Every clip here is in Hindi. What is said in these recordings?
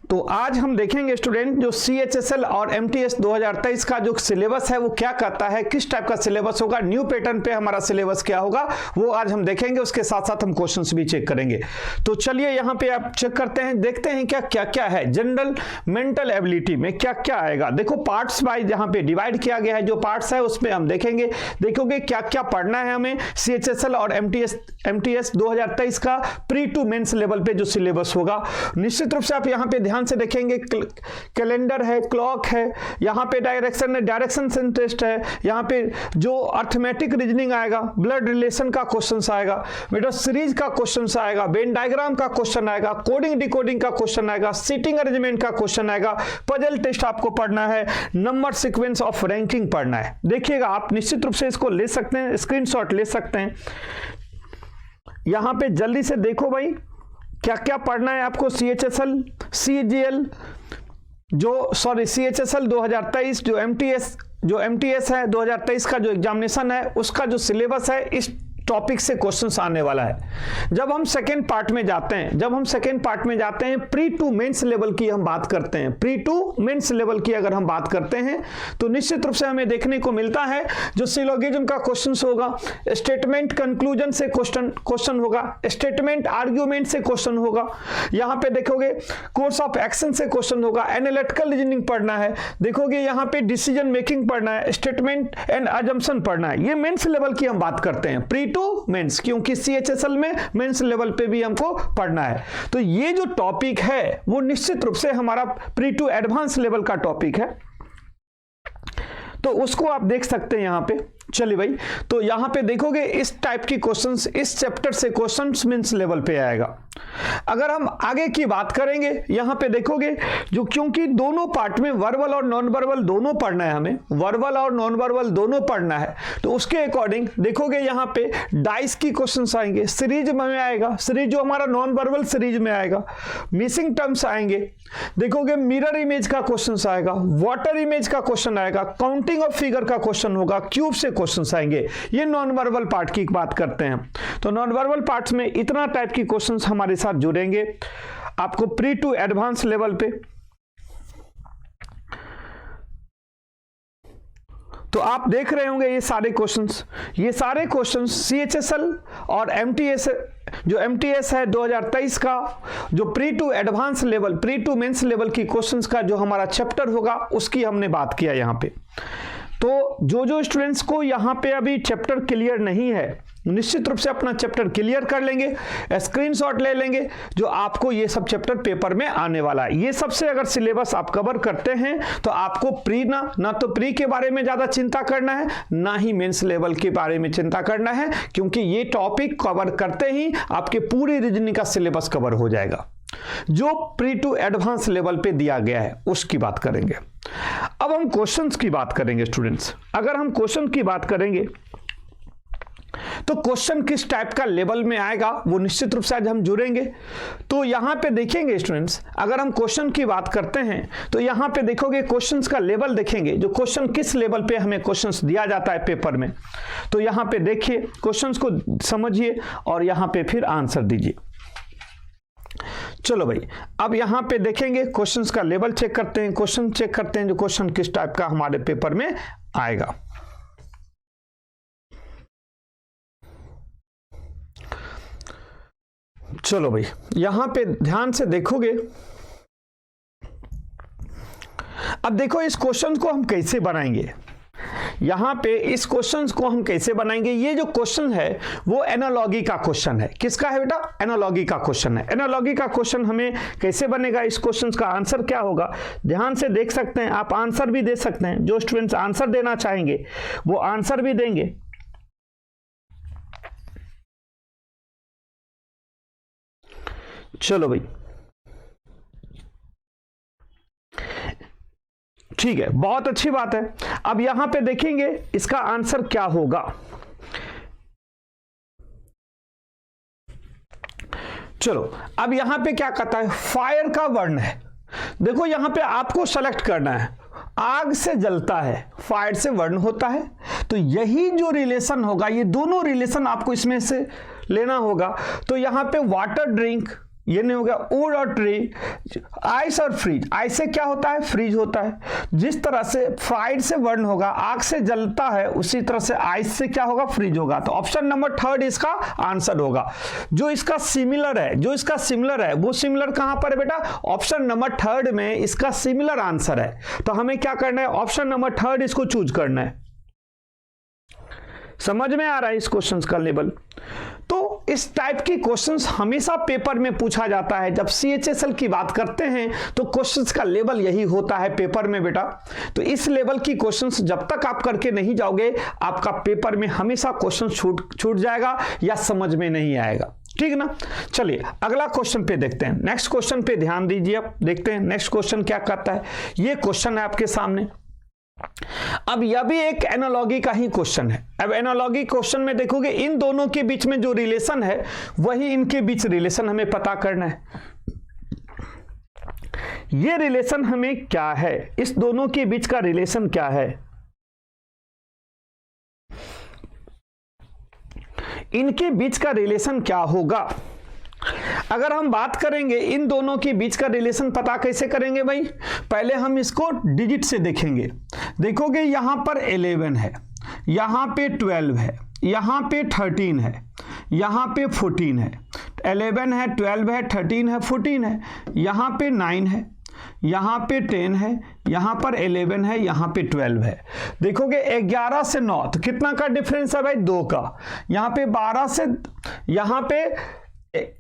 तो आज हम देखेंगे स्टूडेंट जो CHSL और MTS 2023 का जो सिलेबस है वो क्या कहता है, किस टाइप का सिलेबस होगा, न्यू पैटर्न पे हमारा सिलेबस क्या होगा वो आज हम देखेंगे। उसके साथ साथ हम क्वेश्चंस भी चेक करेंगे। तो चलिए यहाँ पे आप चेक करते हैं, देखते हैं क्या क्या क्या है। जनरल मेंटल एबिलिटी में क्या क्या आएगा, देखो पार्ट्स वाइज यहाँ पे डिवाइड किया गया है, जो पार्ट्स है उसमें हम देखेंगे। देखोगे क्या क्या पढ़ना है हमें CHSL और MTS 2023 का प्री टू मेंस लेवल पे जो सिलेबस होगा। निश्चित रूप से आप यहाँ पे ध्यान से देखेंगे, कैलेंडर है, क्लॉक है, यहाँ पे डायरेक्शन है, डायरेक्शन से इंटरेस्ट है, यहाँ पे जो अर्थमेटिक रीजनिंग आएगा, ब्लड रिलेशन का क्वेश्चन आएगा, बेटा सीरीज का क्वेश्चन आएगा, वेन डायग्राम का क्वेश्चन आएगा, कोडिंग डिकोडिंग का क्वेश्चन आएगा, सीटिंग अरेंजमेंट का क्वेश्चन आएगा, पजल टेस्ट आपको पढ़ना है, नंबर सीक्वेंस ऑफ रैंकिंग पढ़ना है। देखिएगा आप निश्चित रूप से इसको ले सकते हैं, स्क्रीनशॉट ले सकते हैं। यहां पे जल्दी से देखो भाई क्या क्या पढ़ना है आपको। CHSL CGL CHSL 2023 जो MTS है 2023 का जो एग्जामिनेशन है उसका जो सिलेबस है इस टॉपिक से क्वेश्चंस आने वाला है। जब हम सेकेंड पार्ट में जाते हैं, प्री टू मेंस लेवल की हम बात करते हैं, प्री टू मेंस लेवल की अगर हम बात करते हैं तो निश्चित रूप से हमें देखने को मिलता है जो सिलोगिज्म का क्वेश्चंस होगा, स्टेटमेंट कंक्लूजन से क्वेश्चन होगा, स्टेटमेंट आर्ग्यूमेंट से क्वेश्चन होगा, यहाँ पे देखोगे कोर्स ऑफ एक्शन से क्वेश्चन होगा, एनालिटिकल रीजनिंग पढ़ना है, देखोगे यहाँ पे डिसीजन मेकिंग पढ़ना है, स्टेटमेंट एंड अजम्पशन पढ़ना है। ये मेंस लेवल की हम बात करते हैं, प्री टू मेंस, क्योंकि CHSL में मेंस लेवल पे भी हमको पढ़ना है। तो ये जो टॉपिक है वो निश्चित रूप से हमारा प्री टू एडवांस लेवल का टॉपिक है, तो उसको आप देख सकते हैं यहाँ पे। चलिए भाई, तो यहां पे देखोगे इस टाइप की क्वेश्चंस, इस चैप्टर से क्वेश्चंस मेंस लेवल पे आएगा। अगर हम आगे की बात करेंगे यहां पे देखोगे जो, क्योंकि दोनों पार्ट में वर्बल और नॉन वर्बल दोनों पढ़ना है, हमें वर्बल और नॉन वर्बल दोनों पढ़ना है, तो उसके अकॉर्डिंग देखोगे यहां पे डाइस की क्वेश्चंस आएंगे, सीरीज में आएगा, सीरीज जो हमारा नॉन वर्बल सीरीज में आएगा, मिसिंग टर्म्स आएंगे, देखोगे मिरर इमेज का क्वेश्चन आएगा, वाटर इमेज का क्वेश्चन आएगा, काउंटिंग ऑफ फिगर का क्वेश्चन होगा, क्यूब से क्वेश्चंस आएंगे। ये नॉन वर्बल पार्ट की बात करते हैं। तो नॉन वर्बल पार्ट्स में इतना टाइप की क्वेश्चंस हमारे साथ जुड़ेंगे आपको प्री टू एडवांस लेवल पे। तो आप देख रहे होंगे ये सारे क्वेश्चंस CHSL और MTS जो MTS है 2023 का जो pre to advance level, pre to mains level की क्वेश्चंस का जो हमारा चैप्टर होगा उसकी हमने बात किया यहाँ पे। तो जो स्टूडेंट्स को यहाँ पे अभी चैप्टर क्लियर नहीं है, निश्चित रूप से अपना चैप्टर क्लियर कर लेंगे, स्क्रीनशॉट ले लेंगे, जो आपको ये सब चैप्टर पेपर में आने वाला है। ये सबसे अगर सिलेबस आप कवर करते हैं तो आपको प्री ना तो प्री के बारे में ज्यादा चिंता करना है, ना ही मेंस लेवल के बारे में चिंता करना है, क्योंकि ये टॉपिक कवर करते ही आपके पूरी रीजनिंग का सिलेबस कवर हो जाएगा। जो प्री टू एडवांस लेवल पे दिया गया है उसकी बात करेंगे। अब हम क्वेश्चंस की बात करेंगे स्टूडेंट्स। अगर हम क्वेश्चन की बात करेंगे तो क्वेश्चन किस टाइप का लेवल में आएगा वो निश्चित रूप से आज हम जुड़ेंगे। तो यहां पे देखेंगे स्टूडेंट्स, अगर हम क्वेश्चन की बात करते हैं तो यहां पे देखोगे क्वेश्चंस का लेवल देखेंगे, जो क्वेश्चन किस लेवल पे हमें क्वेश्चंस दिया जाता है पेपर में। तो यहां पे देखिए, क्वेश्चंस को समझिए और यहां पे फिर आंसर दीजिए। चलो भाई, अब यहां पे देखेंगे क्वेश्चंस का लेवल चेक करते हैं, क्वेश्चन चेक करते हैं जो क्वेश्चन किस टाइप का हमारे पेपर में आएगा। चलो भाई, यहां पे ध्यान से देखोगे। अब देखो इस क्वेश्चन को हम कैसे बनाएंगे, यहां पे इस क्वेश्चन को हम कैसे बनाएंगे। ये जो क्वेश्चन है वो एनालॉजी का क्वेश्चन है। किसका है बेटा? एनालॉजी का क्वेश्चन है। एनालॉजी का क्वेश्चन हमें कैसे बनेगा, इस क्वेश्चन का आंसर क्या होगा, ध्यान से देख सकते हैं आप। आंसर भी दे सकते हैं, जो स्टूडेंट्स आंसर देना चाहेंगे वो आंसर भी देंगे। चलो भाई, ठीक है, बहुत अच्छी बात है। अब यहां पे देखेंगे इसका आंसर क्या होगा। चलो, अब यहां पे क्या कहता है, फायर का वर्ण है। देखो यहां पे आपको सेलेक्ट करना है, आग से जलता है, फायर से वर्ण होता है, तो यही जो रिलेशन होगा, ये दोनों रिलेशन आपको इसमें से लेना होगा। तो यहां पे वाटर ड्रिंक ये नहीं हो गया, वुड और ट्री, आइस और फ्रीज। आइस से क्या होता है, फ्रीज होता है। जिस तरह से फ्राइड से बर्न होगा, आग से जलता है, उसी तरह से आइस से क्या होगा, फ्रीज होगा। तो ऑप्शन नंबर थर्ड इसका आंसर होगा। जो इसका सिमिलर है, जो इसका सिमिलर है, वो सिमिलर कहां पर है बेटा, ऑप्शन नंबर थर्ड में इसका सिमिलर आंसर है। तो हमें क्या करना है, ऑप्शन नंबर थर्ड इसको चूज करना है। समझ में आ रहा है इस क्वेश्चन का लेवल। तो इस टाइप की क्वेश्चंस हमेशा पेपर में पूछा जाता है। जब CHSL की बात करते हैं तो क्वेश्चंस का लेवल यही होता है पेपर में बेटा। तो इस लेवल की क्वेश्चंस जब तक आप करके नहीं जाओगे, आपका पेपर में हमेशा क्वेश्चन छूट जाएगा या समझ में नहीं आएगा। ठीक ना। चलिए अगला क्वेश्चन पे देखते हैं। नेक्स्ट क्वेश्चन पे ध्यान दीजिए। अब देखते हैं नेक्स्ट क्वेश्चन क्या कहता है। ये क्वेश्चन है आपके सामने। अब यह भी एक एनालॉजी का ही क्वेश्चन है। अब एनालॉजी क्वेश्चन में देखोगे इन दोनों के बीच में जो रिलेशन है वही इनके बीच रिलेशन हमें पता करना है। ये रिलेशन हमें क्या है, इस दोनों के बीच का रिलेशन क्या है, इनके बीच का रिलेशन क्या होगा। अगर हम बात करेंगे इन दोनों के बीच का रिलेशन पता कैसे करेंगे भाई, पहले हम इसको डिजिट से देखेंगे। देखोगे यहां पर 11 है, यहां पे 12 है, यहां पे 13 है, यहां पे 14 है। 11 है, 12 है, 13 है, 14 है, यहां पे 9 है, यहां पे 10 है, यहां पर 11 है, यहां पे 12 है। देखोगे 11 से 9 तो कितना का डिफरेंस है भाई, 2 का। यहां पे 12 से, यहां पे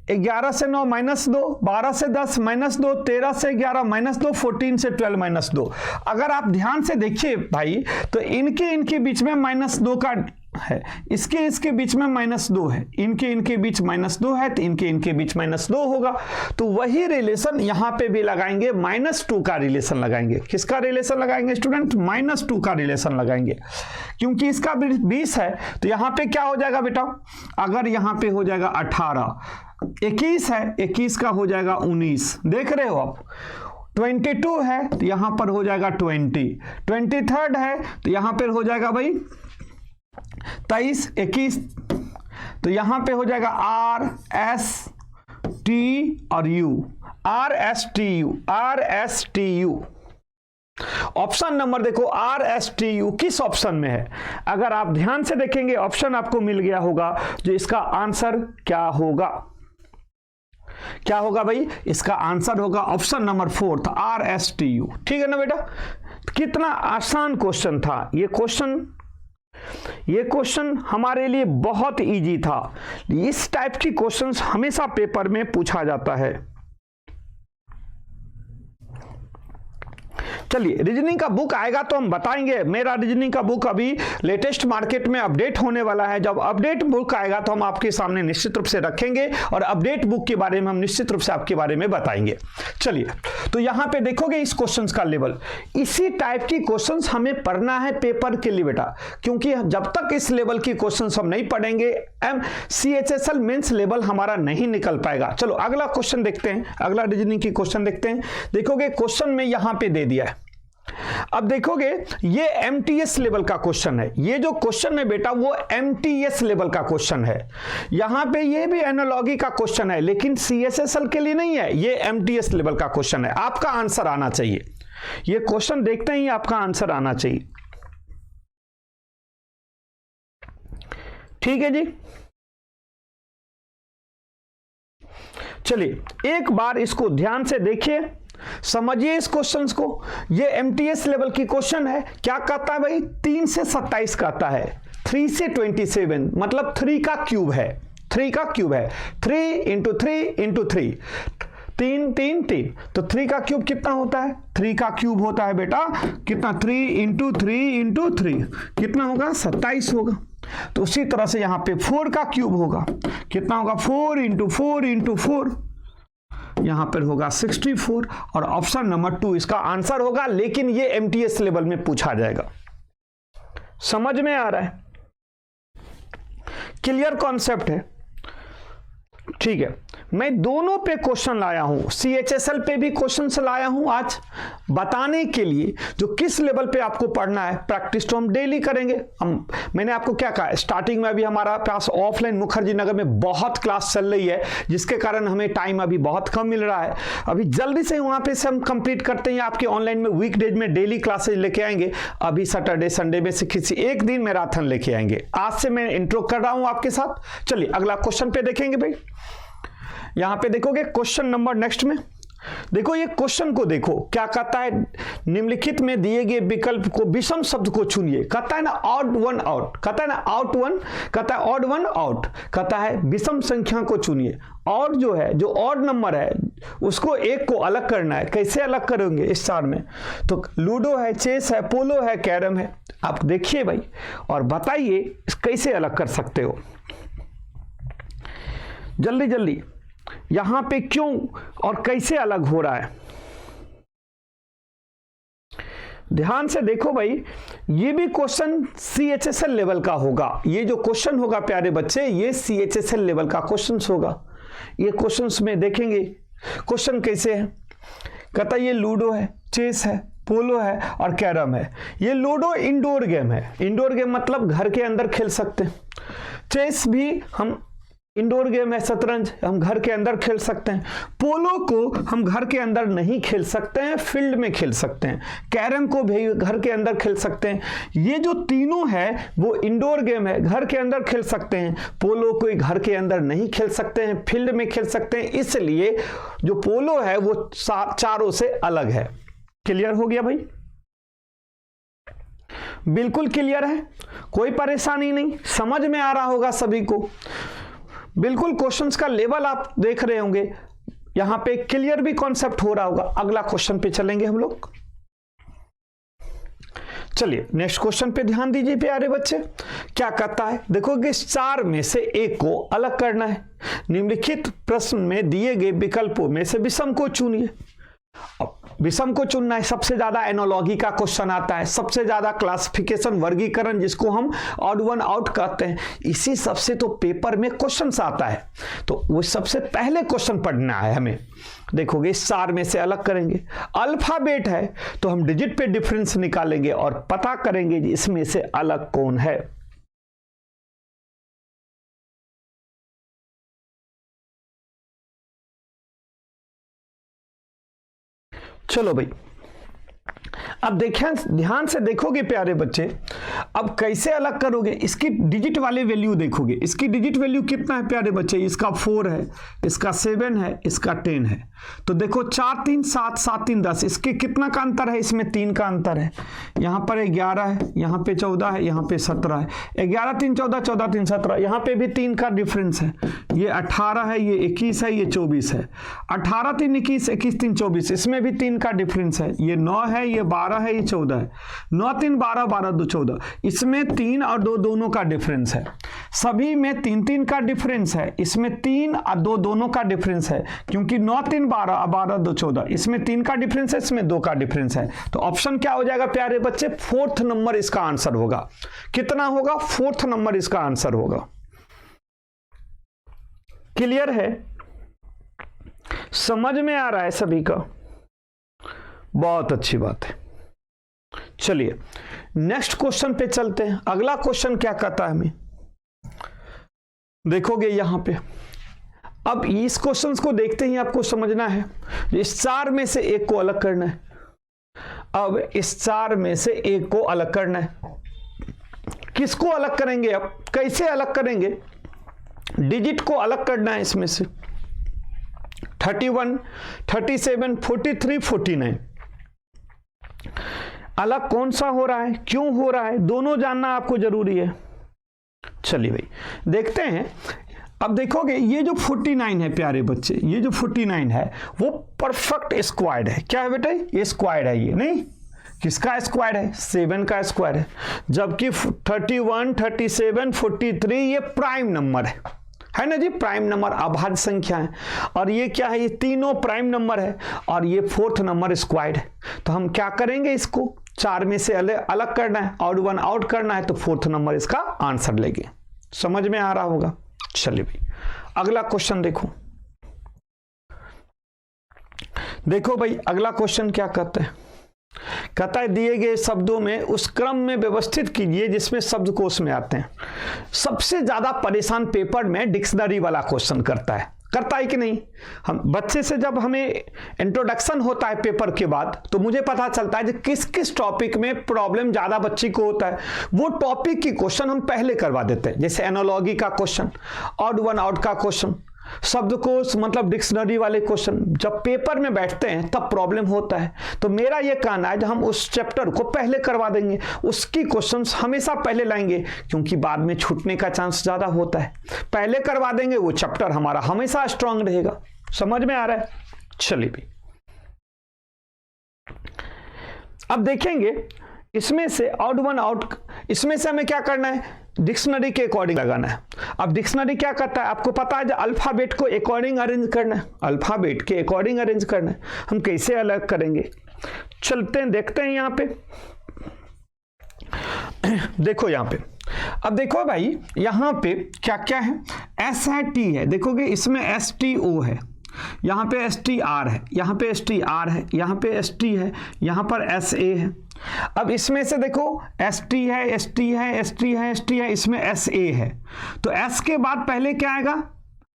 11 से 9 -2, 12 से 10 -2, 13 से 11 -2, 14 से 12 -2। अगर आप ध्यान से देखिए भाई तो इनके बीच में -2 का है, इसके बीच में -2 है, इनके बीच -2 है, तो इनके बीच -2 होगा। तो वही रिलेशन यहां पे भी लगाएंगे, -2 का रिलेशन लगाएंगे। किसका रिलेशन लगाएंगे स्टूडेंट, -2 का रिलेशन लगाएंगे। क्योंकि इसका 20 है तो यहां पे क्या हो जाएगा बेटा, अगर यहां पे हो जाएगा 18, 21 है, 21 का हो जाएगा 19। देख रहे हो आप, 22 है तो यहां पर हो जाएगा 20, 23 है तो यहां पर हो जाएगा भाई 23, 21, तो यहां पे हो जाएगा RST और U, RSTU। ऑप्शन नंबर देखो RSTU किस ऑप्शन में है। अगर आप ध्यान से देखेंगे ऑप्शन आपको मिल गया होगा, जो इसका आंसर क्या होगा, क्या होगा भाई, इसका आंसर होगा ऑप्शन नंबर 4 RSTU। ठीक है ना बेटा। कितना आसान क्वेश्चन था ये क्वेश्चन हमारे लिए बहुत इजी था। इस टाइप की क्वेश्चंस हमेशा पेपर में पूछा जाता है। चलिए रीजनिंग का बुक आएगा तो हम बताएंगे। मेरा रीजनिंग का बुक अभी लेटेस्ट मार्केट में अपडेट होने वाला है। जब अपडेट बुक आएगा तो हम आपके सामने निश्चित रूप से रखेंगे और अपडेट बुक के बारे में हम निश्चित रूप से आपके बारे में बताएंगे। चलिए तो यहां पे देखोगे इस क्वेश्चंस का लेवल, इसी टाइप की क्वेश्चंस हमें पढ़ना है पेपर के लिए बेटा। क्योंकि जब तक इस लेवल की क्वेश्चंस हम नहीं पढ़ेंगे CHSL मेंस लेवल हमारा नहीं निकल पाएगा। चलो अगला क्वेश्चन देखते हैं, अगला रीजनिंग की क्वेश्चन देखते हैं। देखोगे क्वेश्चन में यहां पे दे दिया है। अब देखोगे ये MTS लेवल का क्वेश्चन है। ये जो क्वेश्चन है बेटा वो MTS लेवल का क्वेश्चन है। यहां पे ये भी एनालॉजी का क्वेश्चन है, लेकिन CHSL के लिए नहीं है, ये MTS लेवल का क्वेश्चन है। आपका आंसर आना चाहिए, ये क्वेश्चन देखते ही आपका आंसर आना चाहिए। ठीक है जी। चलिए एक बार इसको ध्यान से देखिए, समझिए इस क्वेश्चंस को। ये MTS लेवल की क्वेश्चन है। क्या कहता है भाई, 3 से 27 कहता है, 3 से 27 मतलब 3 का क्यूब है, 3 का क्यूब है, 3 × 3 × 3, 3 3 3, तो 3 का क्यूब कितना होता है, 3 का क्यूब होता है बेटा कितना, 3 × 3 × 3 कितना होगा, 27 होगा। तो उसी तरह से यहां पे 4 का क्यूब होगा, कितना होगा, 4 × 4 × 4, यहां पर होगा 64। और ऑप्शन नंबर 2 इसका आंसर होगा। लेकिन ये MTS लेवल में पूछा जाएगा। समझ में आ रहा है, क्लियर कॉन्सेप्ट है। ठीक है, मैं दोनों पे क्वेश्चन लाया हूं, CHSL पे भी क्वेश्चन लाया हूं आज बताने के लिए जो किस लेवल पे आपको पढ़ना है। प्रैक्टिस तो हम डेली करेंगे। मैंने आपको क्या कहा, स्टार्टिंग में अभी हमारा पास ऑफलाइन मुखर्जी नगर में बहुत क्लास चल रही है, जिसके कारण हमें टाइम अभी बहुत कम मिल रहा है। अभी जल्दी से वहां पे से हम कंप्लीट करते हैं। आपके ऑनलाइन में वीकडेज में डेली क्लासेज लेके आएंगे। अभी सैटरडे संडे में से किसी एक दिन मैराथन लेके आएंगे। आज से मैं इंट्रो कर रहा हूं आपके साथ। चलिए अगला क्वेश्चन पे देखेंगे भाई। यहां पे देखोगे क्वेश्चन नंबर नेक्स्ट में देखो, ये क्वेश्चन को देखो क्या कहता है, निम्नलिखित में दिए गए विकल्प को विषम शब्द को चुनिए। कहता है ना ऑड वन आउट, कहता है ना आउट वन, कहता है ऑड वन आउट, कहता है विषम संख्या को चुनिए। और जो है जो ऑड नंबर है उसको एक को अलग करना है। कैसे अलग करेंगे इस चार में, तो लूडो है, चेस है, पोलो है, कैरम है। आप देखिए भाई और बताइए कैसे अलग कर सकते हो। जल्दी जल्दी यहां पे क्यों और कैसे अलग हो रहा है, ध्यान से देखो भाई। ये भी क्वेश्चन CHSL लेवल का होगा। ये जो क्वेश्चन होगा प्यारे बच्चे, ये CHSL लेवल का क्वेश्चन होगा। ये क्वेश्चंस में देखेंगे क्वेश्चन कैसे है। कहता ये लूडो है, चेस है, पोलो है और कैरम है। ये लूडो इंडोर गेम है। इंडोर गेम मतलब घर के अंदर खेल सकते हैं। चेस भी हम इंडोर गेम है, शतरंज हम घर के अंदर खेल सकते हैं। पोलो को हम घर के अंदर नहीं खेल सकते हैं, फील्ड में खेल सकते हैं। कैरम को भी घर के अंदर खेल सकते हैं। ये जो तीनों है वो इंडोर गेम है, घर के अंदर खेल सकते हैं। पोलो को घर के अंदर नहीं खेल सकते हैं, फील्ड में खेल सकते हैं। इसलिए जो पोलो है वो चारों से अलग है। क्लियर हो गया भाई? बिल्कुल क्लियर है, कोई परेशानी नहीं, समझ में आ रहा होगा सभी को। बिल्कुल क्वेश्चंस का लेवल आप देख रहे होंगे, यहां पे क्लियर भी कॉन्सेप्ट हो रहा होगा। अगला क्वेश्चन पे चलेंगे हम लोग। चलिए नेक्स्ट क्वेश्चन पे ध्यान दीजिए प्यारे बच्चे। क्या कहता है देखो कि इस चार में से एक को अलग करना है। निम्नलिखित प्रश्न में दिए गए विकल्पों में से विषम को चुनिए। अब विषम को चुनना है। सबसे ज्यादा एनोलॉजी का क्वेश्चन आता है, सबसे ज्यादा क्लासिफिकेशन वर्गीकरण जिसको हम ऑड वन आउट कहते हैं, इसी सबसे तो पेपर में क्वेश्चन आता है। तो वो सबसे पहले क्वेश्चन पढ़ना है हमें। देखोगे इस चार में से अलग करेंगे। अल्फाबेट है तो हम डिजिट पे डिफरेंस निकालेंगे और पता करेंगे इसमें से अलग कौन है। चलो भाई अब देखें, ध्यान से देखोगे प्यारे बच्चे। अब कैसे अलग करोगे, इसकी डिजिट वाले वैल्यू देखोगे। इसकी डिजिट वैल्यू कितना है प्यारे बच्चे, इसका 4 है, इसका 7 है, इसका 10 है। तो देखो 4 3 7 7 3 10, इसके कितना का अंतर है, इसमें 3 का अंतर है। यहाँ पर 11 है, यहाँ पे 14 है, यहाँ पे 17 है। 11 3 14, 14 3 17, यहाँ पे भी 3 का डिफरेंस है। ये 18 है, ये 21 है, ये 24 है। 18 3 21, 21 3 24, इसमें भी 3 का डिफरेंस है। ये 9 है, ये 12 है, ये 14 है। 9 3 12, 12 2 14, इसमें 3 और 2 दोनों का डिफरेंस है। सभी में 3 3 का डिफरेंस है, इसमें 3 और 2 दोनों का डिफरेंस है। क्योंकि 9 3 12, 12 2 14, इसमें 3 का डिफरेंस है, इसमें 2 का डिफरेंस है। तो ऑप्शन क्या हो जाएगा प्यारे बच्चे, 4th नंबर इसका आंसर होगा। कितना होगा, 4th नंबर इसका आंसर होगा। क्लियर है, समझ में आ रहा है सभी का? बहुत अच्छी बात है। चलिए नेक्स्ट क्वेश्चन पे चलते हैं। अगला क्वेश्चन क्या कहता है हमें, देखोगे यहां पे। अब इस क्वेश्चन को देखते ही आपको समझना है, इस चार में से एक को अलग करना है। अब इस चार में से एक को अलग करना है। किसको अलग करेंगे, अब कैसे अलग करेंगे, डिजिट को अलग करना है। इसमें से 31 37 43 49 अलग कौन सा हो रहा है, क्यों हो रहा है, दोनों जानना आपको जरूरी है। चलिए भाई देखते हैं। अब देखोगे ये जो 49 है प्यारे बच्चे, ये जो 49 है वो परफेक्ट स्क्वायर्ड है। क्या है बेटा, ये स्क्वायर्ड है। ये नहीं, किसका स्क्वायर्ड है, 7 का स्क्वायर है। जबकि 31 37 43 ये प्राइम नंबर है ना जी, प्राइम नंबर अभाज्य संख्या है। और ये क्या है, ये तीनों प्राइम नंबर है और ये 4th नंबर स्क्वायर्ड है। तो हम क्या करेंगे, इसको 4 में से अलग करना है, ऑड वन आउट करना है, तो 4th नंबर इसका आंसर लेंगे। समझ में आ रहा होगा? चलिए भाई अगला क्वेश्चन देखो भाई, अगला क्वेश्चन क्या कहता है? कहता है दिए गए शब्दों में उस क्रम में व्यवस्थित कीजिए जिसमें शब्दकोश में आते हैं। सबसे ज्यादा परेशान पेपर में डिक्शनरी वाला क्वेश्चन करता है कि नहीं? हम बच्चे से जब हमें इंट्रोडक्शन होता है पेपर के बाद, तो मुझे पता चलता है कि किस किस टॉपिक में प्रॉब्लम ज्यादा बच्ची को होता है, वो टॉपिक की क्वेश्चन हम पहले करवा देते हैं। जैसे एनालॉजी का क्वेश्चन, ऑड वन आउट का क्वेश्चन, शब्दकोश मतलब डिक्शनरी वाले क्वेश्चन जब पेपर में बैठते हैं तब प्रॉब्लम होता है। तो मेरा यह कहना है कि हम उस चैप्टर को पहले करवा देंगे, उसकी क्वेश्चंस हमेशा पहले लाएंगे, क्योंकि बाद में छूटने का चांस ज्यादा होता है। पहले करवा देंगे, वो चैप्टर हमारा हमेशा स्ट्रांग रहेगा। समझ में आ रहा है? चलिए भी अब देखेंगे इसमें से ऑड वन आउट, इसमें से हमें क्या करना है? डिक्शनरी के अकॉर्डिंग लगाना है। अब डिक्शनरी क्या करता है आपको पता है? अल्फाबेट को अकॉर्डिंग अरेंज करना है, अल्फाबेट के अकॉर्डिंग अरेंज करना है। हम कैसे अलग करेंगे? चलते हैं, देखते हैं यहां पे। देखो यहां पे, अब देखो भाई यहां पे क्या क्या है? एस है, टी है, देखोगे इसमें एस टी ओ है, यहां पे एस टी आर है, यहां पे एस टी आर है, यहां पे एस टी है, यहां पर एस ए है। अब इसमें से देखो एस टी है, एस टी है, एस टी है, एस टी है, इसमें एस ए है। तो एस के बाद पहले क्या आएगा?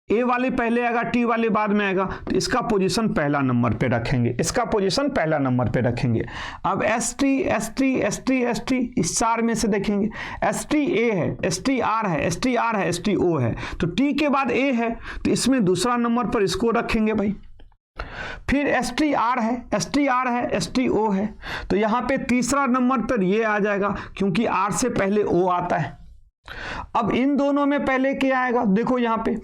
ए वाले पहले आएगा, टी वाले बाद में आएगा। तो इसका पोजीशन पहला नंबर पे रखेंगे, इसका पोजीशन पहला नंबर पे रखेंगे। अब S T S T S T S T, इस चार में से देखेंगे एस टी ए है, एस टी आर है, एस टी आर है, एस टी ओ है। तो टी के बाद ए है, तो इसमें दूसरा नंबर पर इसको रखेंगे भाई। फिर एस टी आर है, एस टी आर है, एस टी ओ है, तो यहां पे तीसरा नंबर पर ये आ जाएगा, क्योंकि आर से पहले ओ आता है। अब इन दोनों में पहले क्या आएगा? देखो यहां पे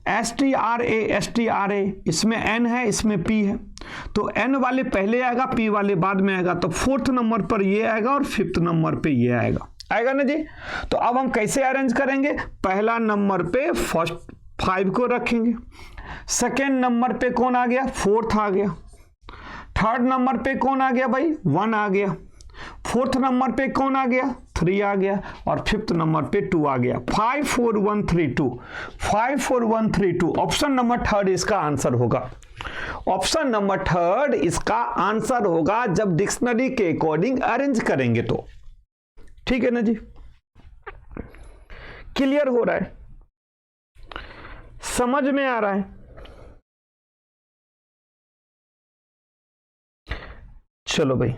S T R A, S T R A, इसमें एन है, इसमें पी है, तो एन वाले पहले आएगा, पी वाले बाद में आएगा। तो फोर्थ नंबर पर ये आएगा और फिफ्थ नंबर पे ये आएगा ना जी। तो अब हम कैसे अरेंज करेंगे? पहला नंबर पे फर्स्ट 5 को रखेंगे, सेकेंड नंबर पे कौन आ गया? 4th आ गया, थर्ड नंबर पे कौन आ गया भाई? 1 आ गया, फोर्थ नंबर पे कौन आ गया? 3 आ गया, और फिफ्थ नंबर पे 2 आ गया। 5 4 1 3 2, 5 4 1 3 2, ऑप्शन नंबर थर्ड इसका आंसर होगा। ऑप्शन नंबर थर्ड इसका आंसर होगा जब डिक्शनरी के अकॉर्डिंग अरेंज करेंगे तो। ठीक है ना जी? क्लियर हो रहा है? समझ में आ रहा है? चलो भाई,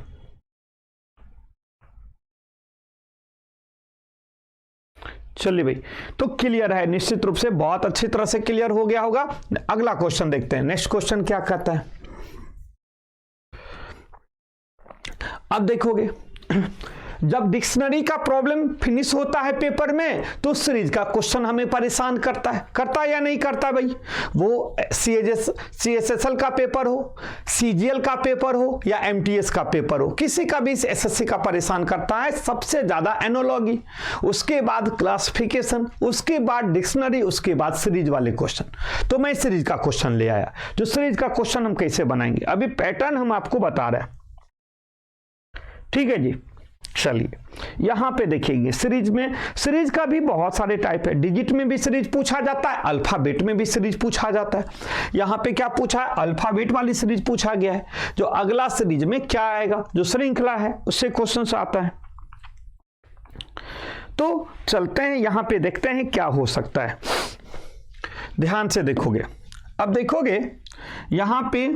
चलिए भाई, तो क्लियर है, निश्चित रूप से बहुत अच्छी तरह से क्लियर हो गया होगा। अगला क्वेश्चन देखते हैं। नेक्स्ट क्वेश्चन क्या कहता है? अब देखोगे जब डिक्शनरी का प्रॉब्लम फिनिश होता है पेपर में, तो सीरीज का क्वेश्चन हमें परेशान करता है या नहीं करता भाई? वो CSSL का पेपर हो, CGL का पेपर हो या MTS का पेपर हो, किसी का भी SSC का परेशान करता है। सबसे ज्यादा एनोलॉजी, उसके बाद क्लासिफिकेशन, उसके बाद डिक्शनरी, उसके बाद सीरीज वाले क्वेश्चन। तो मैं सीरीज का क्वेश्चन ले आया। जो सीरीज का क्वेश्चन हम कैसे बनाएंगे, अभी पैटर्न हम आपको बता रहे हैं। ठीक है जी? चलिए यहां पे देखेंगे सीरीज में, सीरीज का भी बहुत सारे टाइप है। डिजिट में भी सीरीज पूछा जाता है, अल्फाबेट में भी सीरीज पूछा जाता है। यहां पे क्या पूछा है? अल्फाबेट वाली सीरीज पूछा गया है। जो अगला सीरीज में क्या आएगा, जो श्रृंखला है उससे क्वेश्चन आता है। तो चलते हैं यहां पे देखते हैं क्या हो सकता है। ध्यान से देखोगे, अब देखोगे यहां पे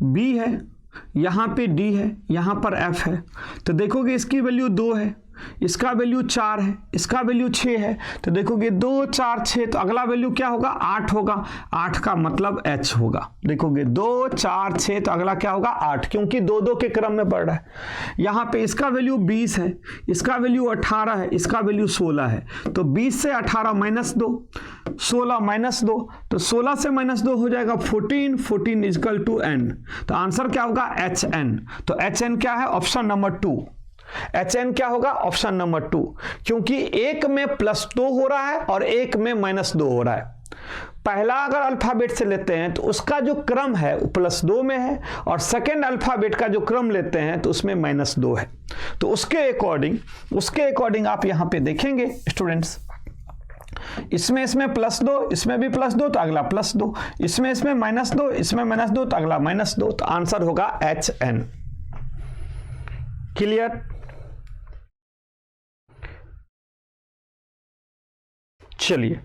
बी है, यहां पे डी है, यहां पर एफ है। तो देखोगे इसकी वैल्यू 2 है, इसका वैल्यू 4 है, इसका वैल्यू 6 है। तो देखोगे 2 4 6, तो अगला वैल्यू क्या होगा? 8 होगा। 8 का मतलब H होगा। देखोगे 2 4 6, तो अगला क्या होगा? 8, क्योंकि 2 के क्रम में बढ़ रहा है। यहाँ पे इसका वैल्यू 20 है, इसका वैल्यू 18 है, इसका वैल्यू 16 है। तो 20 से 18 -2, 16 -2, तो 16 से -2 हो जाएगा 14, 14 इक्वल टू n। तो आंसर क्या होगा? HN। तो HN क्या है? Option number 2। HN क्या होगा? ऑप्शन नंबर 2, क्योंकि एक में +2 हो रहा है और एक में -2 हो रहा है। पहला अगर अल्फाबेट से लेते हैं तो उसका जो क्रम है वो +2 में है, और सेकेंड अल्फाबेट का जो क्रम लेते हैं तो उसमें -2 है। तो उसके अकॉर्डिंग आप यहां पे देखेंगे स्टूडेंट्स, इसमें प्लस 2, इसमें भी प्लस 2 तो अगला प्लस 2, इसमें माइनस 2, इसमें माइनस 2 तो अगला माइनस 2, तो आंसर होगा HN। क्लियर? चलिए,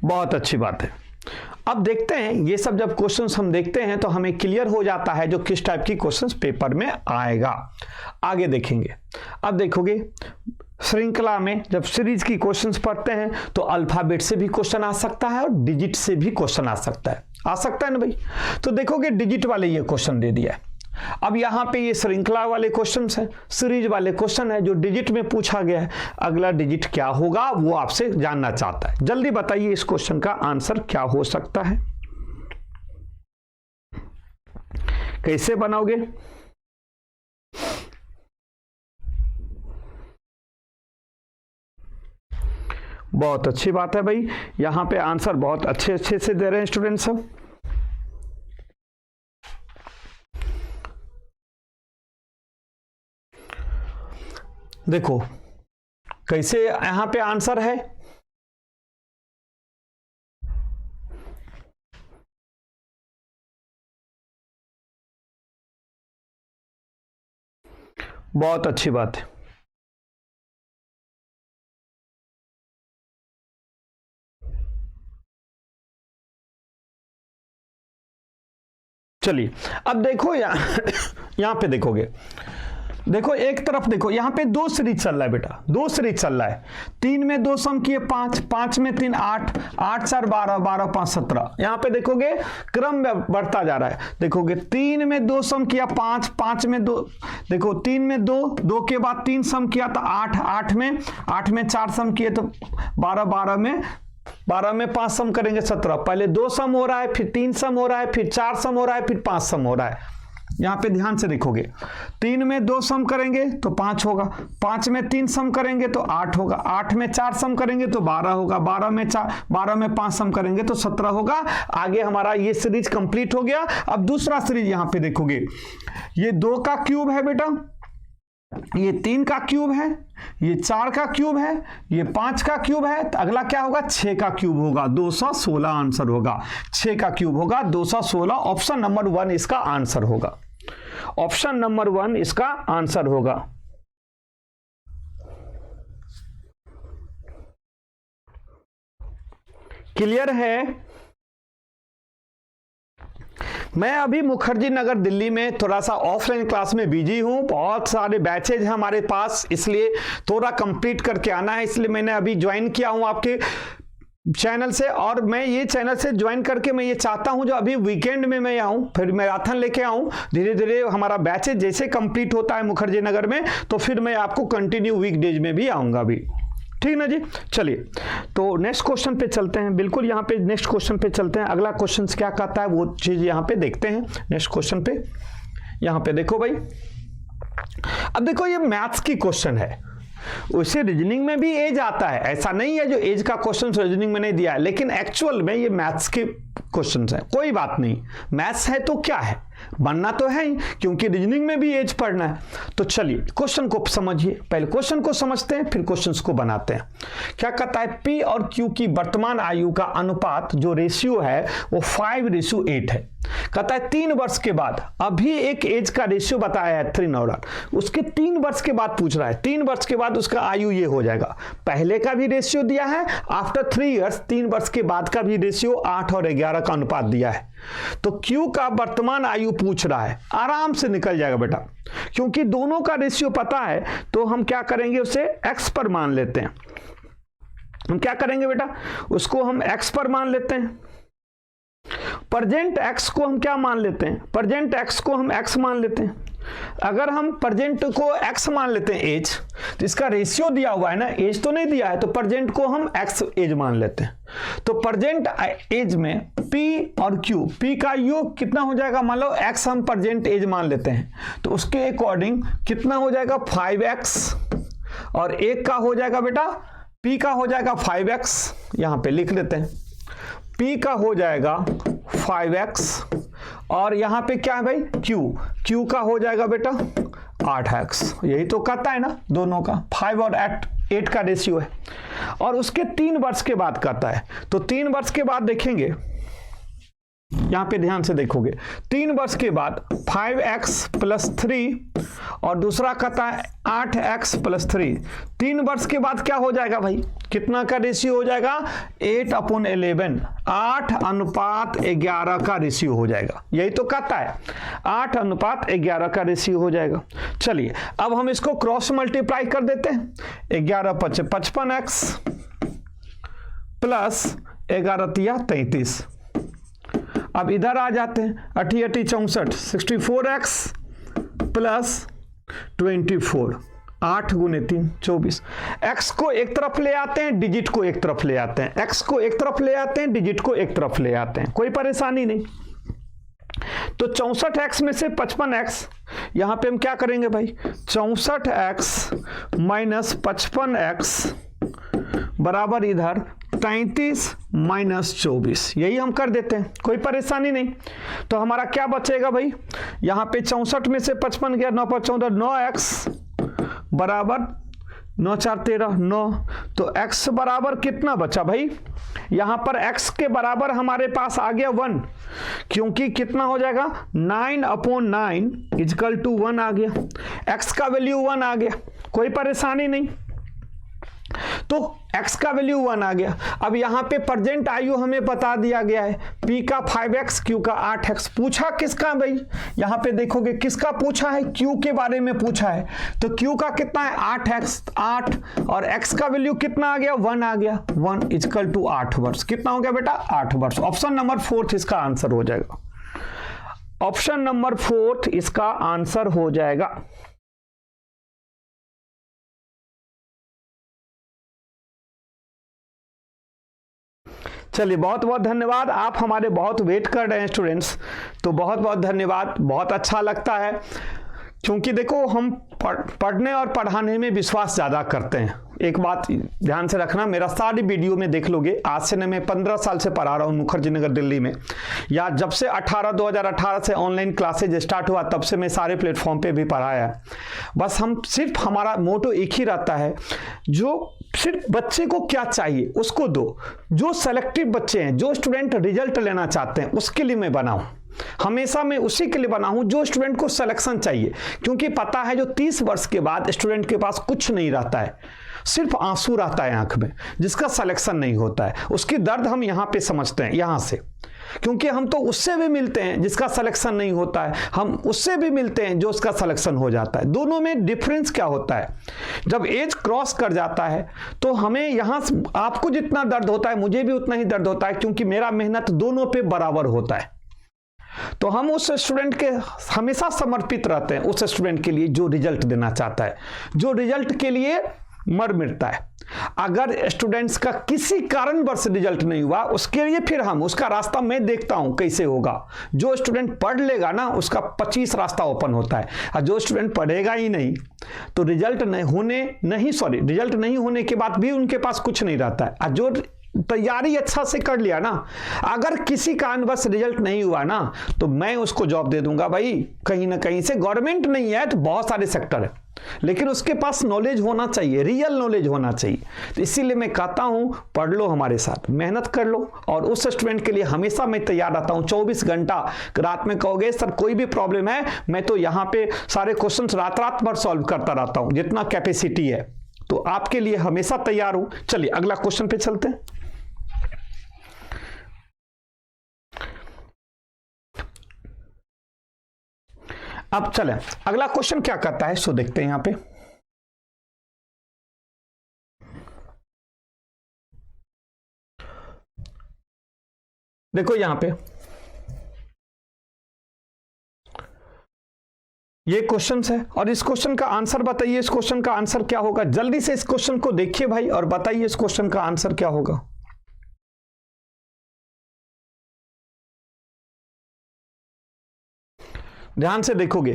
बहुत अच्छी बात है। अब देखते हैं, ये सब जब क्वेश्चंस हम देखते हैं तो हमें क्लियर हो जाता है जो किस टाइप की क्वेश्चंस पेपर में आएगा। आगे देखेंगे। अब देखोगे श्रृंखला में जब सीरीज की क्वेश्चंस पढ़ते हैं तो अल्फाबेट से भी क्वेश्चन आ सकता है और डिजिट से भी क्वेश्चन आ सकता है ना भाई। तो देखोगे डिजिट वाले ये क्वेश्चन दे दिया है। अब यहां पे ये श्रृंखला वाले क्वेश्चन हैं, सीरीज वाले क्वेश्चन है जो डिजिट में पूछा गया है। अगला डिजिट क्या होगा वो आपसे जानना चाहता है। जल्दी बताइए इस क्वेश्चन का आंसर क्या हो सकता है, कैसे बनाओगे? बहुत अच्छी बात है भाई, यहां पे आंसर बहुत अच्छे से दे रहे हैं स्टूडेंट सब। देखो कैसे यहां पे आंसर है। बहुत अच्छी बात है। चलिए अब देखो यहां पे देखोगे, देखो एक तरफ देखो यहां पे दो सीरीज चल रहा है बेटा, दो सीरीज चल रहा है। 3 में 2 सम किए 5, 5 में 3 8, 8 4 12, 12 5 17। यहां पे देखोगे क्रम में बढ़ता जा रहा है। देखोगे 3 में 2 सम किया 5, 5 में 2, देखो 3 में 2, 2 के बाद 3 सम किया तो 8, 8 में 4 सम किए तो 12, 12 में 5 सम करेंगे 17। पहले 2 सम हो रहा है, फिर 3 सम हो रहा है, फिर 4 सम हो रहा है, फिर 5 सम हो रहा है। यहां पे ध्यान से देखोगे 3 में 2 सम करेंगे तो 5 होगा, 5 में 3 सम करेंगे तो 8 होगा, 8 में 4 सम करेंगे तो 12 होगा, 12 में 5 सम करेंगे तो 17 होगा। आगे हमारा ये सीरीज कंप्लीट हो गया। अब दूसरा सीरीज यहां पे देखोगे, ये 2 का क्यूब है बेटा, ये 3 का क्यूब है, ये 4 का क्यूब है, ये 5 का क्यूब है, तो अगला क्या होगा 6 का क्यूब होगा, 216 आंसर होगा। 6 का क्यूब होगा 216। ऑप्शन नंबर 1 इसका आंसर होगा। ऑप्शन नंबर 1 इसका आंसर होगा। क्लियर है? मैं अभी मुखर्जी नगर दिल्ली में थोड़ा सा ऑफलाइन क्लास में बिजी हूं, बहुत सारे बैचेज हैं हमारे पास, इसलिए थोड़ा कंप्लीट करके आना है, इसलिए मैंने अभी ज्वाइन किया हूं आपके चैनल से। और मैं ये चैनल से ज्वाइन करके मैं ये चाहता हूं जो अभी वीकेंड में मैं आऊं, फिर मैराथन लेके आऊं, धीरे धीरे हमारा बैचेज जैसे कंप्लीट होता है मुखर्जी नगर में तो फिर मैं आपको कंटिन्यू वीकडेज में भी आऊंगा अभी, ठीक ना जी। चलिए तो नेक्स्ट क्वेश्चन पे चलते हैं। बिल्कुल यहाँ पे नेक्स्ट क्वेश्चन पे चलते हैं। अगला क्वेश्चन क्या कहता है वो चीज यहाँ पे देखते हैं। नेक्स्ट क्वेश्चन पे यहाँ पे देखो भाई, अब देखो ये मैथ्स की क्वेश्चन है, उसे रीजनिंग में भी एज आता है, ऐसा नहीं है जो एज का क्वेश्चन रीजनिंग में नहीं दिया है, लेकिन एक्चुअल में ये मैथ्स के क्वेश्चंस हैं। कोई बात नहीं, मैथ्स है तो क्या है, बनना तो है ही, क्योंकि रीजनिंग में भी एज पढ़ना है। तो चलिए क्वेश्चन को समझिए, पहले क्वेश्चन को समझते हैं फिर क्वेश्चंस को बनाते हैं। क्या कहता है, पी और क्यू की वर्तमान आयु का अनुपात जो रेशियो है वो 5:8 है। कहता है 3 वर्ष के बाद, अभी एक एज का रेशियो बताया है 3 और उसके 3 वर्ष के बाद पूछ रहा है, 3 वर्ष के बाद उसका आयु ये हो जाएगा। पहले का भी रेशियो दिया है, आफ्टर 3 इयर्स 3 वर्ष के बाद का भी रेशियो 8 और 11 का अनुपात दिया है। तो क्यू का वर्तमान आयु पूछ रहा है, आराम से निकल जाएगा बेटा, क्योंकि दोनों का रेशियो पता है तो हम क्या करेंगे, उसे एक्स पर मान लेते हैं। हम क्या करेंगे बेटा, उसको हम एक्स पर मान लेते हैं। प्रेजेंट एक्स को हम क्या मान लेते हैं, प्रेजेंट एक्स को हम एक्स मान लेते हैं। अगर हम प्रेजेंट को एक्स मान लेते हैं एज, तो इसका रेशियो दिया हुआ है ना, एज तो नहीं दिया है, तो प्रेजेंट को हम एक्स एज मान लेते हैं। तो प्रेजेंट एज में पी और क्यू, पी का योग कितना हो जाएगा, मान लो एक्स हम प्रेजेंट एज मान लेते हैं, तो उसके अकॉर्डिंग कितना हो जाएगा 5x, और एक का हो जाएगा बेटा, पी का हो जाएगा 5x, यहां पे लिख लेते हैं, P का हो जाएगा 5x, और यहां पे क्या है भाई Q का हो जाएगा बेटा 8x, यही तो कहता है ना दोनों का, 5 और 8 का रेशियो है। और उसके 3 वर्ष के बाद कहता है, तो 3 वर्ष के बाद देखेंगे, यहां पे ध्यान से देखोगे, 3 वर्ष के बाद 5x + 3 और दूसरा कहता है 8x + 3। 3 वर्ष के बाद क्या हो जाएगा भाई, कितना का रेशियो हो जाएगा, 8/11, 8:11 का रेशियो हो जाएगा। यही तो कहता है 8:11 का रेशियो हो जाएगा। चलिए अब हम इसको क्रॉस मल्टीप्लाई कर देते हैं, 11 × 5 = 55x प्लस 11 × 3 = 33। अब इधर आ जाते हैं, 8 × 8 = 64, 64x प्लस 24, 8 × 3 = 24। x को एक तरफ ले आते हैं, डिजिट को एक तरफ ले आते हैं, x को एक तरफ ले आते हैं, डिजिट को एक तरफ ले आते हैं, कोई परेशानी नहीं। तो 64x में से 55x, यहां पे हम क्या करेंगे भाई, 64x - 55x बराबर इधर 33 - 24, यही हम कर देते हैं, कोई परेशानी नहीं। तो हमारा क्या बचेगा भाई, यहां पे 64 में से 55 गया, 9 × 14 = 9x बराबर 9 × 4 = 13, 9। तो x बराबर कितना बचा भाई, यहां पर x के बराबर हमारे पास आ गया 1, क्योंकि कितना हो जाएगा, 9/9 = 1 आ गया, x का वैल्यू 1 आ गया, कोई परेशानी नहीं। तो x का वैल्यू 1 आ गया। अब यहां पे प्रेजेंट आयु हमें बता दिया गया है, p का 5x, q का 8x। पूछा किसका भाई, यहां पे देखोगे किसका पूछा है, q के बारे में पूछा है। तो q का कितना है, 8x, 8, और x का वैल्यू कितना आ गया, 1 आ गया, 1 = 8 वर्ष। कितना हो गया बेटा, 8 वर्ष। ऑप्शन नंबर 4 इसका आंसर हो जाएगा, ऑप्शन नंबर 4 इसका आंसर हो जाएगा। चलिए बहुत बहुत धन्यवाद, आप हमारे बहुत वेट कर रहे हैं स्टूडेंट्स, तो बहुत बहुत धन्यवाद। बहुत अच्छा लगता है, क्योंकि देखो हम पढ़ने और पढ़ाने में विश्वास ज़्यादा करते हैं। एक बात ध्यान से रखना, मेरा सारी वीडियो में देख लोगे, आज से न मैं 15 साल से पढ़ा रहा हूँ मुखर्जी नगर दिल्ली में, या जब से 2018 से ऑनलाइन क्लासेज स्टार्ट हुआ तब से मैं सारे प्लेटफॉर्म पे भी पढ़ाया है। बस हम सिर्फ, हमारा मोटो एक ही रहता है, जो सिर्फ बच्चे को क्या चाहिए उसको दो। जो सेलेक्टिव बच्चे हैं, जो स्टूडेंट रिजल्ट लेना चाहते हैं, उसके लिए मैं बनाऊं, हमेशा मैं उसी के लिए बना हूं जो स्टूडेंट को सिलेक्शन चाहिए। क्योंकि पता है जो 30 वर्ष के बाद स्टूडेंट के पास कुछ नहीं रहता है, सिर्फ आंसू रहता है आंख में, जिसका सिलेक्शन नहीं होता है। उसकी दर्द हम यहां पे समझते हैं, यहां से, क्योंकि हम तो उससे भी मिलते हैं जिसका सिलेक्शन नहीं होता है, हम उससे भी मिलते हैं जो उसका सिलेक्शन हो जाता है। दोनों में डिफरेंस क्या होता है, जब एज क्रॉस कर जाता है तो हमें यहां, आपको जितना दर्द होता है मुझे भी उतना ही दर्द होता है, क्योंकि मेरा मेहनत दोनों पे बराबर होता है। तो हम उस स्टूडेंट के हमेशा समर्पित रहते हैं, उस स्टूडेंट के लिए जो रिजल्ट देना चाहता है, जो रिजल्ट के लिए मर मिटता है। अगर स्टूडेंट्स का किसी कारणवश रिजल्ट नहीं हुआ, उसके लिए फिर हम, उसका रास्ता मैं देखता हूं कैसे होगा। जो स्टूडेंट पढ़ लेगा ना, उसका 25 रास्ता ओपन होता है, और जो स्टूडेंट पढ़ेगा ही नहीं तो रिजल्ट नहीं होने के बाद भी उनके पास कुछ नहीं रहता है। और जो तैयारी अच्छा से कर लिया ना, अगर किसी कारणवश रिजल्ट नहीं हुआ ना, तो मैं उसको जॉब दे दूंगा भाई, कहीं ना कहीं से। गवर्नमेंट नहीं है तो बहुत सारे सेक्टर है, लेकिन उसके पास नॉलेज होना चाहिए, रियल नॉलेज होना चाहिए। तो इसीलिए मैं कहता हूं, पढ़ लो हमारे साथ, मेहनत कर लो, और उस स्टूडेंट के लिए हमेशा मैं तैयार रहता हूं। 24 घंटा, रात में कहोगे सर कोई भी प्रॉब्लम है, मैं तो यहां पे सारे क्वेश्चन रात भर सॉल्व करता रहता हूं, जितना कैपेसिटी है। तो आपके लिए हमेशा तैयार हूं। चलिए अगला क्वेश्चन पे चलते हैं। अब चलें, अगला क्वेश्चन क्या कहता है सो देखते हैं। यहां पे देखो, यहां पे ये क्वेश्चन है, और इस क्वेश्चन का आंसर बताइए। इस क्वेश्चन का आंसर क्या होगा, जल्दी से इस क्वेश्चन को देखिए भाई, और बताइए इस क्वेश्चन का आंसर क्या होगा। ध्यान से देखोगे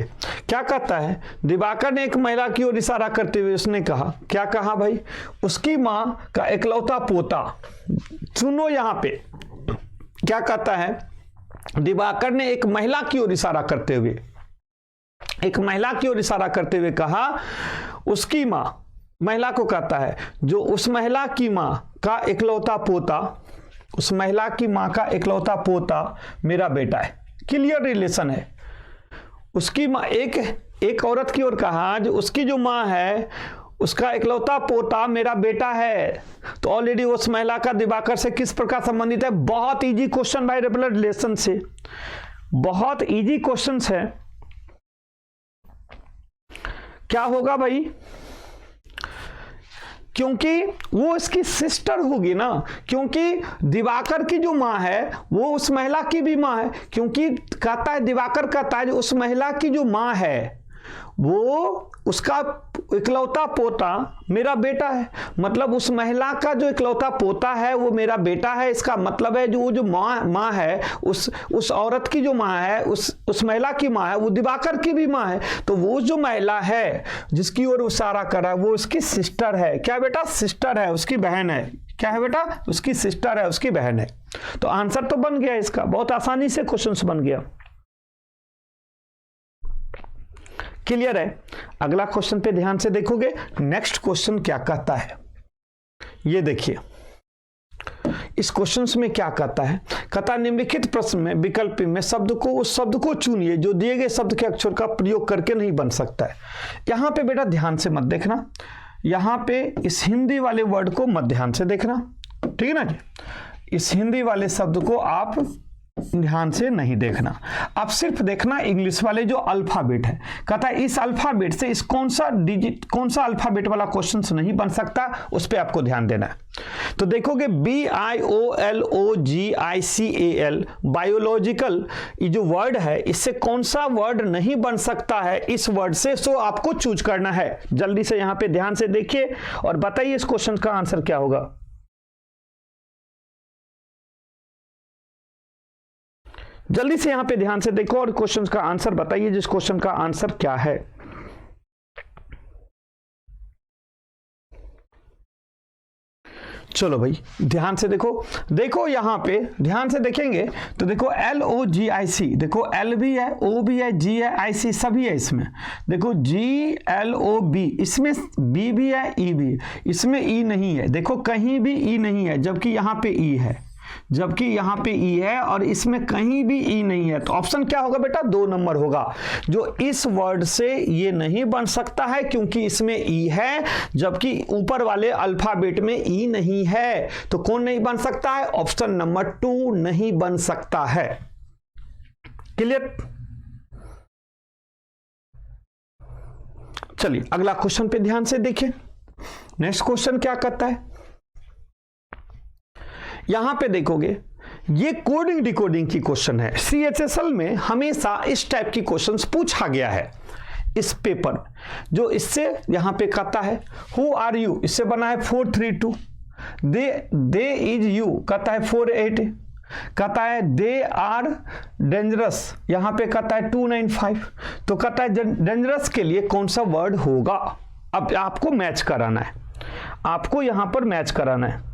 क्या कहता है। दिवाकर ने एक महिला की ओर इशारा करते हुए उसने कहा, क्या कहा भाई, उसकी मां का इकलौता पोता। सुनो यहां पे क्या कहता है, दिवाकर ने एक महिला की ओर इशारा करते हुए एक महिला की ओर इशारा करते हुए कहा, उसकी मां, महिला को कहता है, जो उस महिला की मां का इकलौता पोता, उस महिला की मां का इकलौता पोता मेरा बेटा है। क्लियर रिलेशन है। उसकी मां, एक औरत की ओर कहा, जो उसकी जो मां है उसका इकलौता पोता मेरा बेटा है, तो ऑलरेडी उस महिला का दिवाकर से किस प्रकार संबंधित है? बहुत इजी क्वेश्चन भाई, ब्लड रिलेशन से, बहुत इजी क्वेश्चन है। क्या होगा भाई? क्योंकि वो इसकी सिस्टर होगी ना, क्योंकि दिवाकर की जो मां है वो उस महिला की भी मां है, क्योंकि कहता है, दिवाकर कहता है, जो उस महिला की जो मां है वो उसका इकलौता पोता मेरा बेटा है, मतलब उस महिला का जो इकलौता पोता है वो मेरा बेटा है। इसका मतलब है जो माँ है, उस औरत की जो माँ है, उस महिला की माँ है, वो दिवाकर की भी माँ है। तो वो जो महिला है जिसकी ओर इशारा कर रहा है वो उसकी सिस्टर है। क्या बेटा? सिस्टर है, उसकी बहन है। क्या है बेटा? उसकी सिस्टर है, उसकी बहन है। तो आंसर तो बन गया इसका, बहुत आसानी से क्वेश्चन बन गया। क्लियर है? अगला क्वेश्चन पे ध्यान से देखोगे, नेक्स्ट क्वेश्चन क्या कहता है, ये देखिए। इस क्वेश्चन में क्या कहता है? कहता निम्नलिखित प्रश्न में विकल्प में उस शब्द को चुनिए जो दिए गए शब्द के अक्षर का प्रयोग करके नहीं बन सकता है। यहां पे बेटा ध्यान से मत देखना, यहां पे इस हिंदी वाले वर्ड को मत ध्यान से देखना, ठीक है ना जी? इस हिंदी वाले शब्द को आप ध्यान से नहीं देखना, आप सिर्फ देखना इंग्लिश वाले जो अल्फाबेट है। कहता है इस अल्फाबेट से इस कौन सा अल्फाबेट वाला क्वेश्चन नहीं बन सकता, उस पर आपको ध्यान देना है। तो देखोगे BIOLOGICAL, बायोलॉजिकल, ये जो वर्ड है इससे कौन सा वर्ड नहीं बन सकता है इस वर्ड से, सो आपको चूज करना है। जल्दी से यहां पे ध्यान से देखिए और बताइए इस क्वेश्चन का आंसर क्या होगा। जल्दी से यहां पे ध्यान से देखो और क्वेश्चन का आंसर बताइए, जिस क्वेश्चन का आंसर क्या है। चलो भाई ध्यान से देखो यहां पे ध्यान से देखेंगे तो देखो LOGIC, देखो L भी है, O भी है, G है, IC सभी है इसमें। देखो GLOB, इसमें B भी है, E भी, इसमें E नहीं है। देखो कहीं भी E नहीं है, जबकि यहां पे E है, जबकि यहां पे E है और इसमें कहीं भी E नहीं है। तो ऑप्शन क्या होगा बेटा? 2 नंबर होगा, जो इस वर्ड से ये नहीं बन सकता है क्योंकि इसमें E है, जबकि ऊपर वाले अल्फाबेट में E नहीं है। तो कौन नहीं बन सकता है? ऑप्शन नंबर 2 नहीं बन सकता है। क्लियर? चलिए अगला क्वेश्चन पे ध्यान से देखिए। नेक्स्ट क्वेश्चन क्या कहता है? यहां पे देखोगे ये कोडिंग डिकोडिंग की क्वेश्चन है। CHSL में हमेशा इस टाइप की क्वेश्चंस पूछा गया है इस पेपर, जो इससे यहां पे कहता है हु आर यू, इससे बना है 432, दे इज यू कहता है 48, कहता है दे आर डेंजरस, यहां पे कहता है 295। तो कहता है डेंजरस के लिए कौन सा वर्ड होगा? अब आपको मैच कराना है, आपको यहां पर मैच कराना है।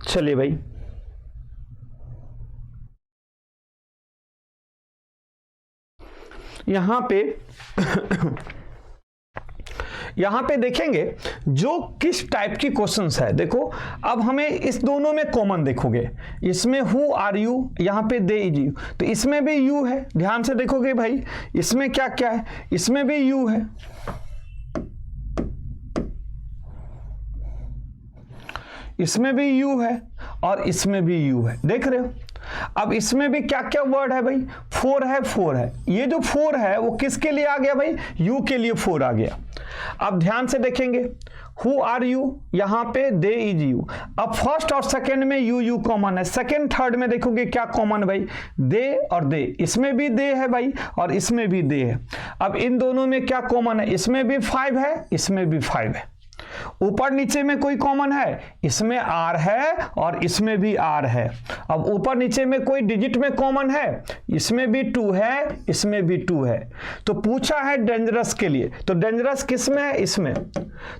चलिए भाई यहां पे देखेंगे जो किस टाइप की क्वेश्चंस है। देखो अब हमें इस दोनों में कॉमन देखोगे, इसमें हु आर यू, यहां पे दे इज यू, तो इसमें भी यू है। ध्यान से देखोगे भाई इसमें क्या क्या है, इसमें भी यू है, इसमें भी यू है और इसमें भी यू है। देख रहे हो? अब इसमें भी क्या क्या वर्ड है भाई? 4 है। ये जो 4 है वो किसके लिए आ गया भाई? यू के लिए 4 आ गया। अब ध्यान से देखेंगे हु आर यू, यहां पे दे इज यू। अब फर्स्ट और सेकंड में यू कॉमन है, सेकंड थर्ड में देखोगे क्या कॉमन भाई? दे और दे, इसमें भी दे है भाई और इसमें भी दे है। अब इन दोनों में क्या कॉमन है? इसमें भी 5 है, इसमें भी 5 है। ऊपर नीचे में कोई कॉमन है, इसमें r है और इसमें भी r है। अब ऊपर नीचे में कोई डिजिट में कॉमन है, इसमें भी 2 है, इसमें भी 2 है। तो पूछा है डेंजरस के लिए, तो डेंजरस किस में है, इसमें।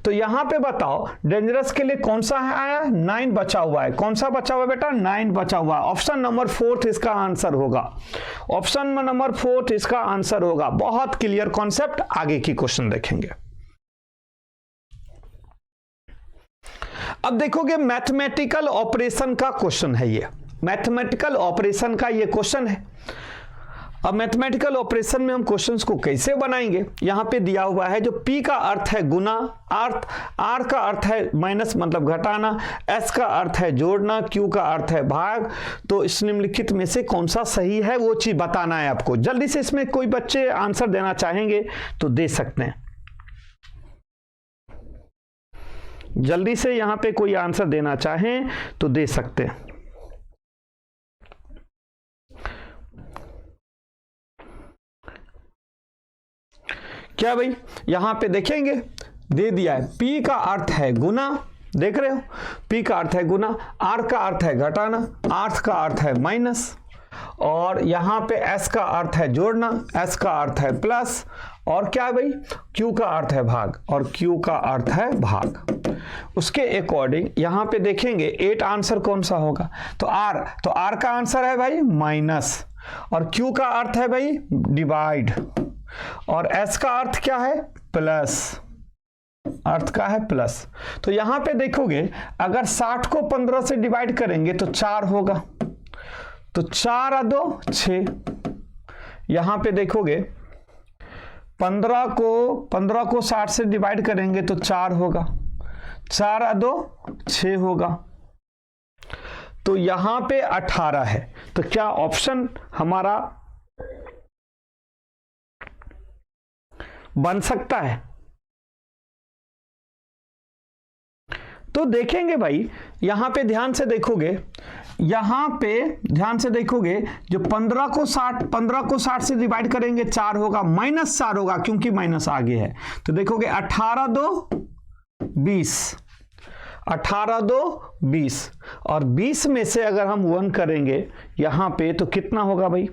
तो यहां पे बताओ डेंजरस के लिए कौन सा है आया, 9 बचा हुआ है। कौन सा बचा हुआ है बेटा, 9 बचा हुआ है। ऑप्शन नंबर 4 इसका आंसर होगा। ऑप्शन नंबर 4 इसका आंसर होगा। बहुत क्लियर कॉन्सेप्ट। आगे की क्वेश्चन देखेंगे। अब देखोगे मैथमेटिकल ऑपरेशन का क्वेश्चन है ये, मैथमेटिकल ऑपरेशन का ये क्वेश्चन है। अब मैथमेटिकल ऑपरेशन में हम क्वेश्चंस को कैसे बनाएंगे, यहां पे दिया हुआ है जो P का अर्थ है गुना, R का अर्थ है माइनस मतलब घटाना, S का अर्थ है जोड़ना, Q का अर्थ है भाग। तो इस निम्नलिखित में से कौन सा सही है वो चीज बताना है आपको। जल्दी से इसमें कोई बच्चे आंसर देना चाहेंगे तो दे सकते हैं, जल्दी से यहां पे कोई आंसर देना चाहें तो दे सकते हैं। क्या भाई, यहां पे देखेंगे दे दिया है P का अर्थ है गुना, देख रहे हो, P का अर्थ है गुना, R का अर्थ है घटाना, R का अर्थ है माइनस, और यहां पे S का अर्थ है जोड़ना, S का अर्थ है प्लस, और क्या है भाई, Q का अर्थ है भाग, और Q का अर्थ है भाग। उसके अकॉर्डिंग यहां पे देखेंगे 8 आंसर कौन सा होगा, तो R का आंसर है भाई माइनस, और Q का अर्थ है भाई डिवाइड, और S का अर्थ क्या है, प्लस, अर्थ का है प्लस। तो यहां पे देखोगे अगर 60 को 15 से डिवाइड करेंगे तो 4 होगा, तो 4 और 2 6। यहां पे देखोगे 15 को 60 से डिवाइड करेंगे तो 4 होगा, 4 और 2 6 होगा। तो यहां पे 18 है। तो क्या ऑप्शन हमारा बन सकता है? तो देखेंगे भाई, यहां पे ध्यान से देखोगे, यहां पे ध्यान से देखोगे जो 15 को 60 से डिवाइड करेंगे 4 होगा, माइनस 4 होगा क्योंकि माइनस आगे है। तो देखोगे 18 2 20, 18 2 20, और 20 में से अगर हम 1 करेंगे यहां पे तो कितना होगा भाई,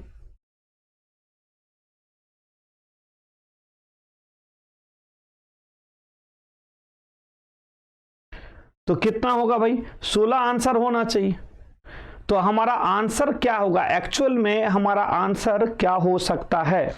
तो कितना होगा भाई, 16 आंसर होना चाहिए। तो हमारा आंसर क्या होगा, एक्चुअल में हमारा आंसर क्या हो सकता है?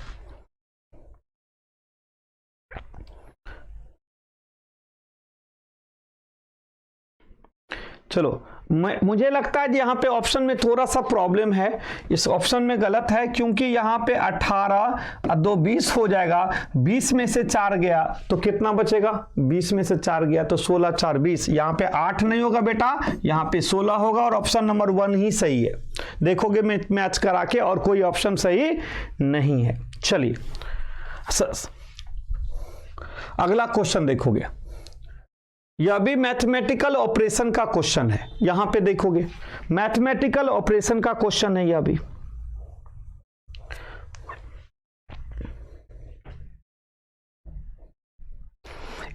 चलो, मुझे लगता है कि यहाँ पे ऑप्शन में थोड़ा सा प्रॉब्लम है, इस ऑप्शन में गलत है, क्योंकि यहाँ पे 18 और 2 20 हो जाएगा, 20 में से 4 गया तो कितना बचेगा, 20 में से 4 गया तो 16 4 20, यहाँ पे 8 नहीं होगा बेटा, यहाँ पे 16 होगा, और ऑप्शन नंबर 1 ही सही है। देखोगे मैच करा के और कोई ऑप्शन सही नहीं है। चलिए अगला क्वेश्चन देखोगे, यह भी मैथमेटिकल ऑपरेशन का क्वेश्चन है। यहां पे देखोगे मैथमेटिकल ऑपरेशन का क्वेश्चन है यह भी।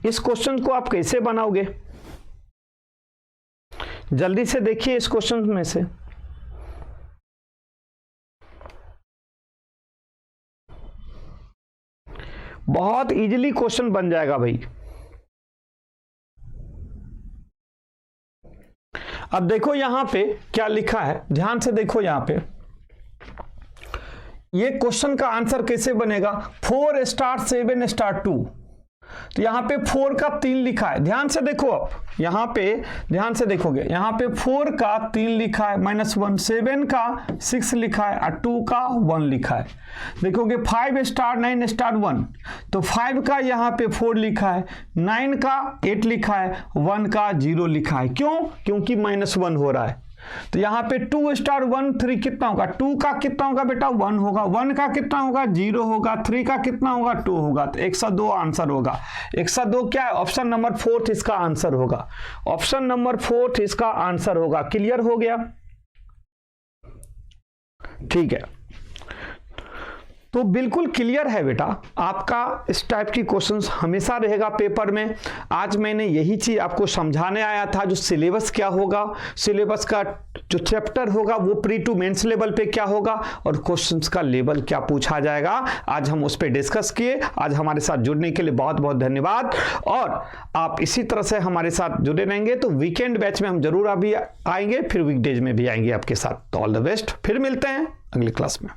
इस क्वेश्चन को आप कैसे बनाओगे, जल्दी से देखिए इस क्वेश्चन में से। बहुत इजीली क्वेश्चन बन जाएगा भाई। अब देखो यहां पे क्या लिखा है, ध्यान से देखो यहां पे, ये क्वेश्चन का आंसर कैसे बनेगा, 4 स्टार 7 स्टार 2। तो यहां पे 4 का 3 लिखा है, ध्यान से देखो, अब यहां पे ध्यान से देखोगे, यहां पे 4 का 3 लिखा है -1, 7 का 6 लिखा है और 2 का 1 लिखा है। देखोगे 5 स्टार 9 स्टार 1, तो 5 का यहां पे 4 लिखा है, 9 का 8 लिखा है, 1 का 0 लिखा है। क्यों? क्योंकि -1 हो रहा है। तो यहां पे 2 स्टार 1 3 कितना होगा, 2 का कितना होगा बेटा, 1 होगा, 1 का कितना होगा, 0 होगा, 3 का कितना होगा, 2 होगा। तो 102 आंसर होगा। 102 क्या है, ऑप्शन नंबर 4 इसका आंसर होगा। ऑप्शन नंबर 4 इसका आंसर होगा। क्लियर हो गया? ठीक है, तो बिल्कुल क्लियर है बेटा, आपका इस टाइप की क्वेश्चंस हमेशा रहेगा पेपर में। आज मैंने यही चीज आपको समझाने आया था, जो सिलेबस क्या होगा, सिलेबस का जो चैप्टर होगा वो प्री टू मेंस लेवल पे क्या होगा और क्वेश्चंस का लेवल क्या पूछा जाएगा, आज हम उस पर डिस्कस किए। आज हमारे साथ जुड़ने के लिए बहुत बहुत धन्यवाद, और आप इसी तरह से हमारे साथ जुड़े रहेंगे तो वीकेंड बैच में हम जरूर अभी आएंगे, फिर वीकडेज में भी आएंगे आपके साथ। तो ऑल द बेस्ट, फिर मिलते हैं अगली क्लास में।